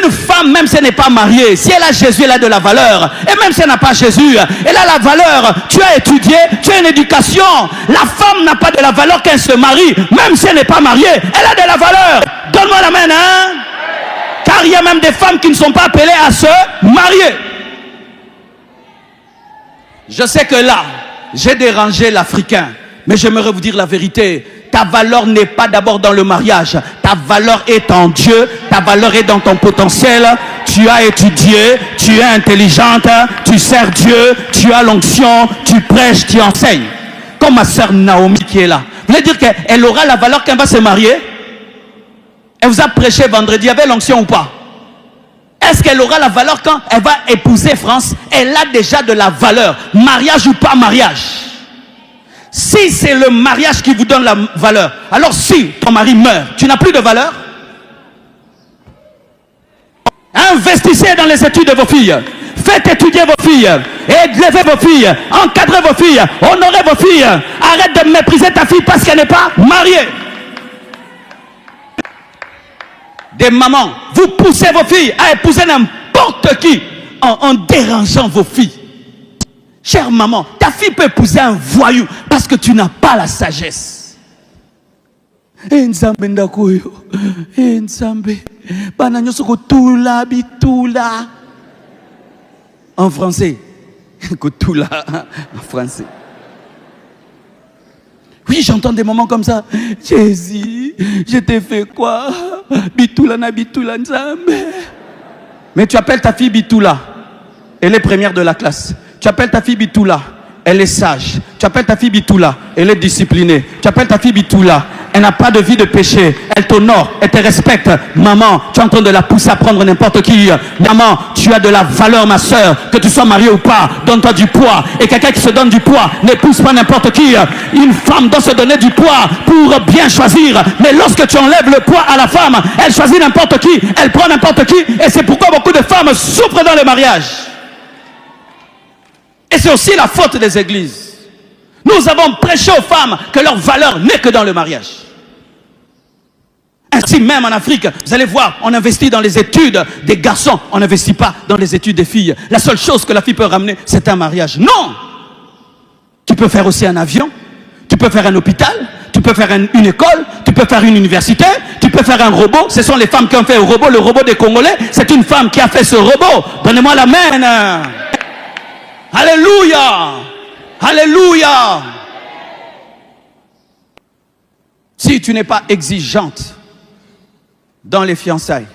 Une femme, même si elle n'est pas mariée, si elle a Jésus, elle a de la valeur. Et même si elle n'a pas Jésus, elle a la valeur. Tu as étudié, tu as une éducation. La femme n'a pas de la valeur qu'elle se marie. Même si elle n'est pas mariée, elle a de la valeur. Donne-moi la main, hein? Car il y a même des femmes qui ne sont pas appelées à se marier. Je sais que là, j'ai dérangé l'Africain. Mais j'aimerais vous dire la vérité. Ta valeur n'est pas d'abord dans le mariage. Ta valeur est en Dieu. Ta valeur est dans ton potentiel. Tu as étudié, tu es intelligente, tu sers Dieu, tu as l'onction, tu prêches, tu enseignes. Comme ma soeur Naomi qui est là. Vous voulez dire qu'elle aura la valeur quand elle va se marier? Elle vous a prêché vendredi, il y avait l'onction ou pas? Est-ce qu'elle aura la valeur quand elle va épouser France? Elle a déjà de la valeur. Mariage ou pas mariage? Si c'est le mariage qui vous donne la valeur, alors si ton mari meurt, tu n'as plus de valeur? Investissez dans les études de vos filles. Faites étudier vos filles. Élevez vos filles. Encadrez vos filles. Honorez vos filles. Arrête de mépriser ta fille parce qu'elle n'est pas mariée. Des mamans, vous poussez vos filles à épouser n'importe qui en dérangeant vos filles. Chère maman, ta fille peut épouser un voyou parce que tu n'as pas la sagesse. En français. En français. Oui, j'entends des moments comme ça. Jésus, je t'ai fait quoi? Bitoula na bitoula nzambe. Mais tu appelles ta fille Bitoula. Elle est première de la classe. Tu appelles ta fille Bitoula, elle est sage. Tu appelles ta fille Bitoula, elle est disciplinée. Tu appelles ta fille Bitoula, elle n'a pas de vie de péché. Elle t'honore, elle te respecte. Maman, tu es en train de la pousser à prendre n'importe qui. Maman, tu as de la valeur, ma soeur. Que tu sois mariée ou pas, donne-toi du poids. Et quelqu'un qui se donne du poids n'épouse pas n'importe qui. Une femme doit se donner du poids pour bien choisir. Mais lorsque tu enlèves le poids à la femme, elle choisit n'importe qui, elle prend n'importe qui. Et c'est pourquoi beaucoup de femmes souffrent dans le mariage. Et c'est aussi la faute des églises. Nous avons prêché aux femmes que leur valeur n'est que dans le mariage. Ainsi même en Afrique, vous allez voir, on investit dans les études des garçons, on n'investit pas dans les études des filles. La seule chose que la fille peut ramener, c'est un mariage. Non! Tu peux faire aussi un avion, tu peux faire un hôpital, tu peux faire une école, tu peux faire une université, tu peux faire un robot. Ce sont les femmes qui ont fait le robot des Congolais. C'est une femme qui a fait ce robot. Donnez-moi la main. Alléluia! Alléluia! Si tu n'es pas exigeante dans les fiançailles,